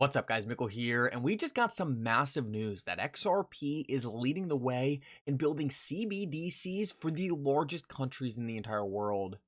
What's up, guys? Mickle here, and we just got some massive news that XRP is leading the way in building CBDCs for the largest countries in the entire world.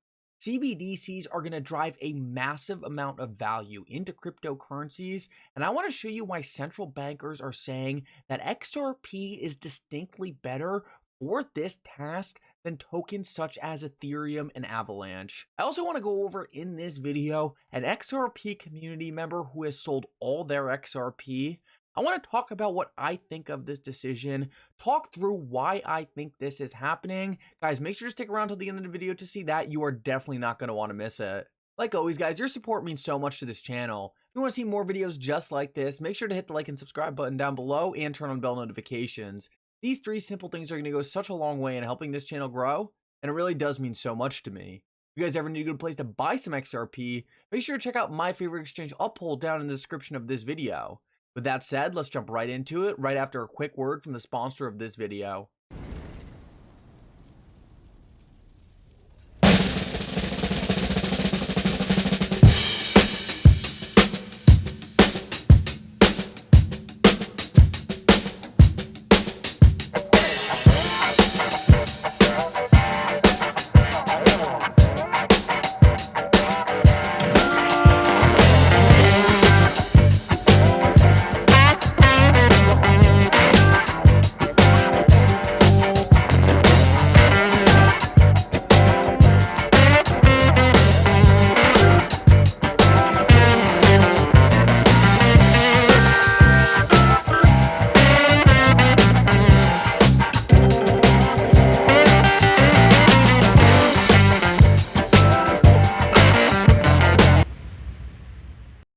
CBDCs are going to drive a massive amount of value into cryptocurrencies, and I want to show you why central bankers are saying that XRP is distinctly better for this task than tokens such as Ethereum and Avalanche. I also want to go over in this video an XRP community member who has sold all their XRP. I want to talk about what I think of this decision, talk through why I think this is happening. Guys, make sure to stick around till the end of the video to see that. You are definitely not going to want to miss it. Like always, guys, your support means so much to this channel. If you want to see more videos just like this, make sure to hit the like and subscribe button down below and turn on bell notifications. These three simple things are going to go such a long way in helping this channel grow, and it really does mean so much to me. If you guys ever need a good place to buy some XRP, make sure to check out my favorite exchange, Uphold, down in the description of this video. With that said, let's jump right into it, right after a quick word from the sponsor of this video.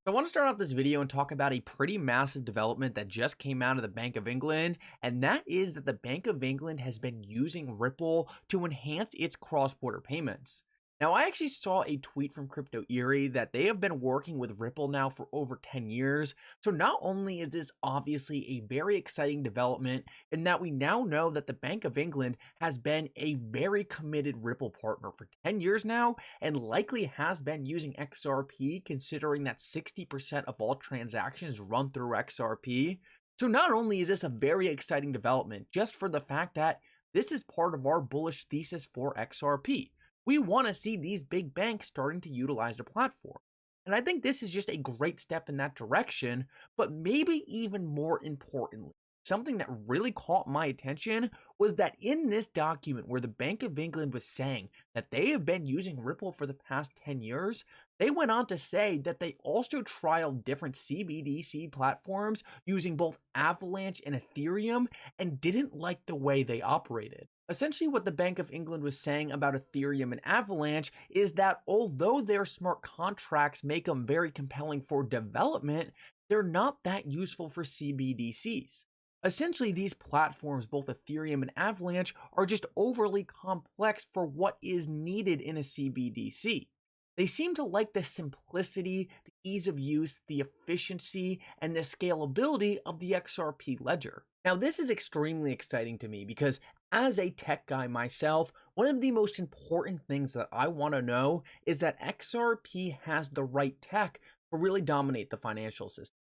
I want to start off this video and talk about a pretty massive development that just came out of the Bank of England, and that is that the Bank of England has been using Ripple to enhance its cross-border payments. Now, I actually saw a tweet from Crypto Erie that they have been working with Ripple now for over 10 years. So not only is this obviously a very exciting development in that we now know that the Bank of England has been a very committed Ripple partner for 10 years now and likely has been using XRP, considering that 60% of all transactions run through XRP. So not only is this a very exciting development just for the fact that this is part of our bullish thesis for XRP. We want to see these big banks starting to utilize the platform. And I think this is just a great step in that direction, but maybe even more importantly, something that really caught my attention was that in this document where the Bank of England was saying that they have been using Ripple for the past 10 years, they went on to say that they also trialed different CBDC platforms using both Avalanche and Ethereum and didn't like the way they operated. Essentially, what the Bank of England was saying about Ethereum and Avalanche is that although their smart contracts make them very compelling for development, they're not that useful for CBDCs. Essentially, these platforms, both Ethereum and Avalanche, are just overly complex for what is needed in a CBDC. They seem to like the simplicity, the ease of use, the efficiency, and the scalability of the XRP ledger. Now, this is extremely exciting to me because as a tech guy myself, one of the most important things that I want to know is that XRP has the right tech to really dominate the financial system.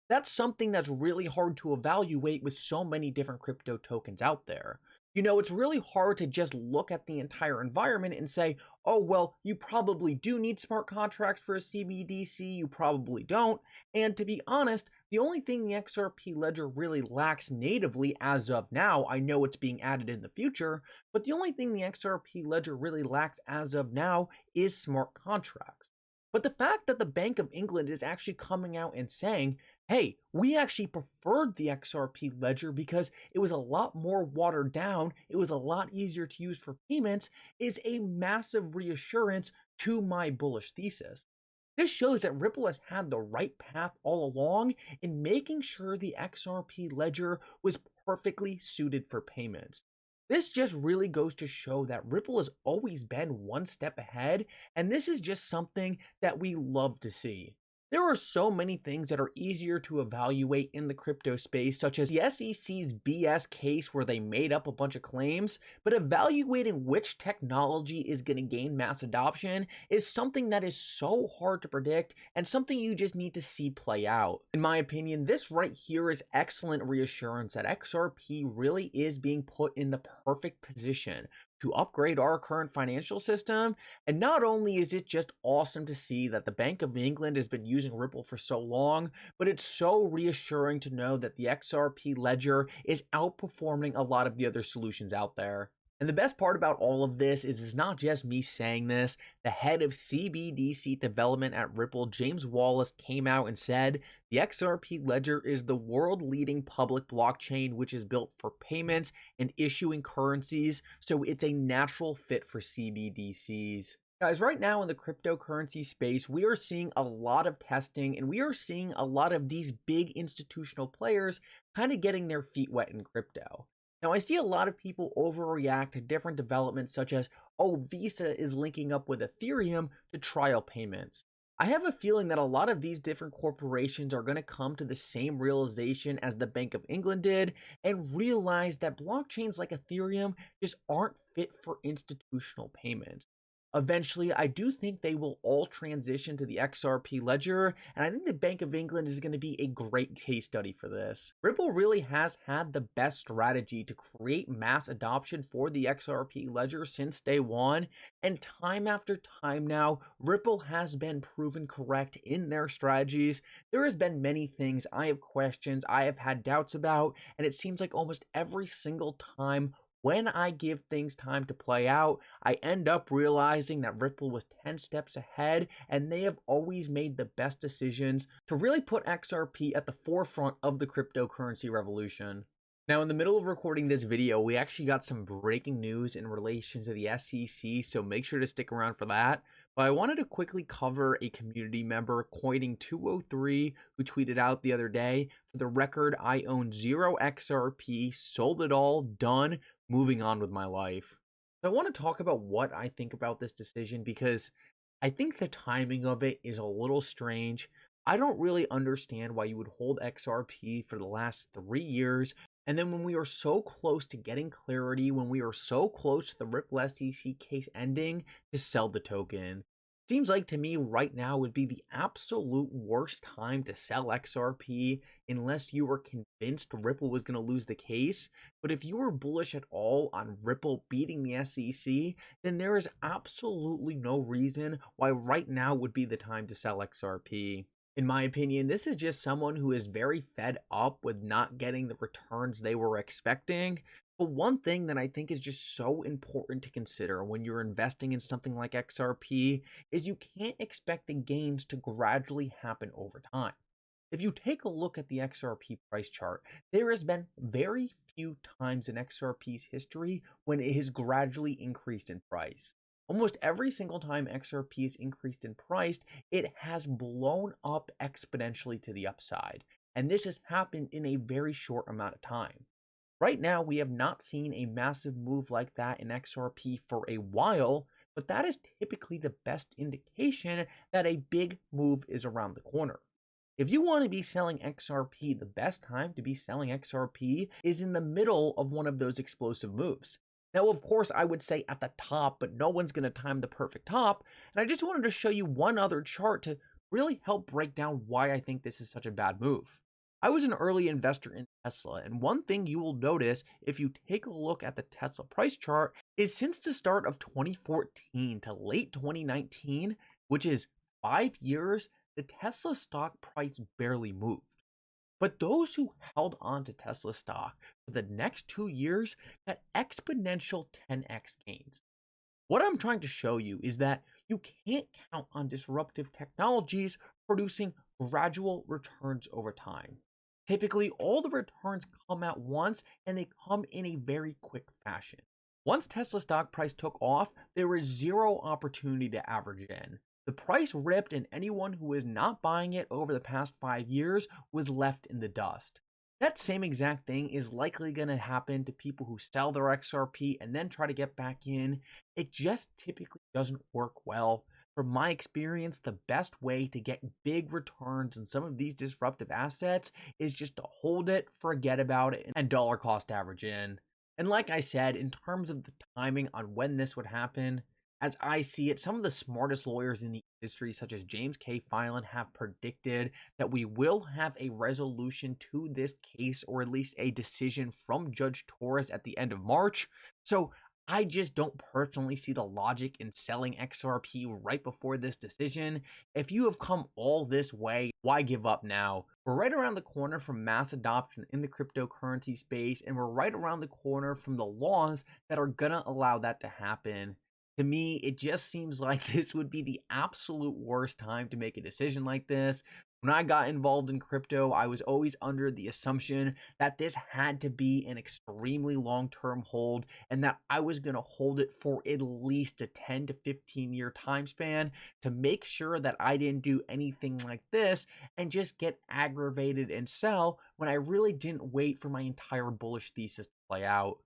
That's something that's really hard to evaluate with so many different crypto tokens out there. You know, it's really hard to just look at the entire environment and say, oh, well, you probably do need smart contracts for a CBDC, you probably don't. And to be honest, the only thing the XRP ledger really lacks natively as of now, I know it's being added in the future, but the only thing the XRP ledger really lacks as of now is smart contracts. But the fact that the Bank of England is actually coming out and saying, hey, we actually preferred the XRP ledger because it was a lot more watered down, it was a lot easier to use for payments, is a massive reassurance to my bullish thesis. This shows that Ripple has had the right path all along in making sure the XRP ledger was perfectly suited for payments. This just really goes to show that Ripple has always been one step ahead, and this is just something that we love to see. There are so many things that are easier to evaluate in the crypto space, such as the SEC's BS case where they made up a bunch of claims, but evaluating which technology is going to gain mass adoption is something that is so hard to predict and something you just need to see play out. In my opinion, this right here is excellent reassurance that XRP really is being put in the perfect position to upgrade our current financial system. And not only is it just awesome to see that the Bank of England has been using Ripple for so long, but it's so reassuring to know that the XRP ledger is outperforming a lot of the other solutions out there. And the best part about all of this is it's not just me saying this. The head of CBDC development at Ripple, James Wallace, came out and said, the XRP ledger is the world-leading public blockchain which is built for payments and issuing currencies, so it's a natural fit for CBDCs. Guys, right now in the cryptocurrency space, we are seeing a lot of testing and we are seeing a lot of these big institutional players kind of getting their feet wet in crypto. Now, I see a lot of people overreact to different developments such as, oh, Visa is linking up with Ethereum to trial payments. I have a feeling that a lot of these different corporations are going to come to the same realization as the Bank of England did and realize that blockchains like Ethereum just aren't fit for institutional payments. Eventually, I do think they will all transition to the XRP ledger, and I think the Bank of England is going to be a great case study for this. Ripple really has had the best strategy to create mass adoption for the XRP ledger since day one, and time after time now, Ripple has been proven correct in their strategies. There has been many things I have questions, I have had doubts about, and it seems like almost every single time when I give things time to play out, I end up realizing that Ripple was 10 steps ahead and they have always made the best decisions to really put XRP at the forefront of the cryptocurrency revolution. Now, in the middle of recording this video, we actually got some breaking news in relation to the SEC, so make sure to stick around for that. But I wanted to quickly cover a community member, Coining203, who tweeted out the other day, for the record, I own 0 XRP, sold it all, done, moving on with my life. So I want to talk about what I think about this decision because I think the timing of it is a little strange. I don't really understand why you would hold XRP for the last 3 years. And then when we are so close to getting clarity, when we are so close to the Ripple SEC case ending, to sell the token. Seems like to me right now would be the absolute worst time to sell XRP unless you were convinced Ripple was going to lose the case. But if you were bullish at all on Ripple beating the SEC, then there is absolutely no reason why right now would be the time to sell XRP. In my opinion, this is just someone who is very fed up with not getting the returns they were expecting. But one thing that I think is just so important to consider when you're investing in something like XRP is you can't expect the gains to gradually happen over time. If you take a look at the XRP price chart, there has been very few times in XRP's history when it has gradually increased in price. Almost every single time XRP has increased in price, it has blown up exponentially to the upside. And this has happened in a very short amount of time. Right now, we have not seen a massive move like that in XRP for a while, but that is typically the best indication that a big move is around the corner. If you want to be selling XRP, the best time to be selling XRP is in the middle of one of those explosive moves. Now, of course, I would say at the top, but no one's going to time the perfect top. And I just wanted to show you one other chart to really help break down why I think this is such a bad move. I was an early investor in Tesla, and one thing you will notice if you take a look at the Tesla price chart is since the start of 2014 to late 2019, which is 5 years, the Tesla stock price barely moved. But those who held on to Tesla stock for the next 2 years got exponential 10x gains. What I'm trying to show you is that you can't count on disruptive technologies producing gradual returns over time. Typically, all the returns come at once and they come in a very quick fashion. Once Tesla stock price took off, there was zero opportunity to average in. The price ripped and anyone who was not buying it over the past 5 years was left in the dust. That same exact thing is likely going to happen to people who sell their XRP and then try to get back in. It just typically doesn't work well. From my experience, the best way to get big returns in some of these disruptive assets is just to hold it, forget about it, and dollar cost average in. And like I said, in terms of the timing on when this would happen, as I see it, some of the smartest lawyers in the industry, such as James K. Filan, have predicted that we will have a resolution to this case, or at least a decision from Judge Torres at the end of March. So I just don't personally see the logic in selling XRP right before this decision. If you have come all this way, why give up now? We're right around the corner from mass adoption in the cryptocurrency space, and we're right around the corner from the laws that are gonna allow that to happen. To me, it just seems like this would be the absolute worst time to make a decision like this. When I got involved in crypto, I was always under the assumption that this had to be an extremely long-term hold and that I was going to hold it for at least a 10 to 15 year time span to make sure that I didn't do anything like this and just get aggravated and sell when I really didn't wait for my entire bullish thesis to play out.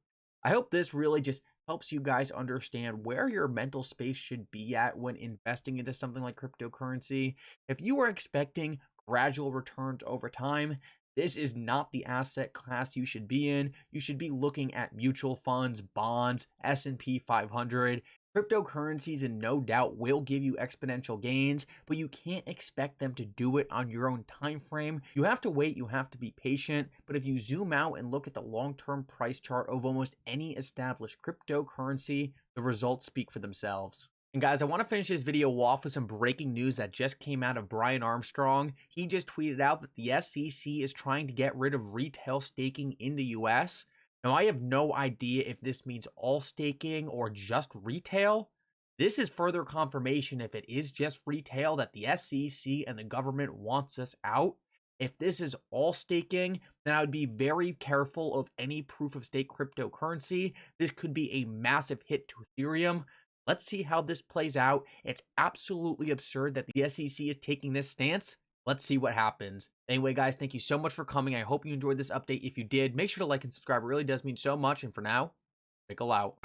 I hope this really just helps you guys understand where your mental space should be at when investing into something like cryptocurrency. If you are expecting gradual returns over time, this is not the asset class you should be in. You should be looking at mutual funds, bonds, S&P 500. Cryptocurrencies, and no doubt, will give you exponential gains, but you can't expect them to do it on your own time frame. You have to wait, you have to be patient, but if you zoom out and look at the long-term price chart of almost any established cryptocurrency, the results speak for themselves. And guys, I want to finish this video off with some breaking news that just came out of Brian Armstrong. He just tweeted out that the SEC is trying to get rid of retail staking in the US. Now, I have no idea if this means all staking or just retail. This is further confirmation, if it is just retail, that the SEC and the government wants us out. If this is all staking, then I would be very careful of any proof of stake cryptocurrency. This could be a massive hit to Ethereum. Let's see how this plays out. It's absolutely absurd that the SEC is taking this stance. Let's see what happens. Anyway, guys, thank you so much for coming. I hope you enjoyed this update. If you did, make sure to like and subscribe. It really does mean so much. And for now, Mickle out.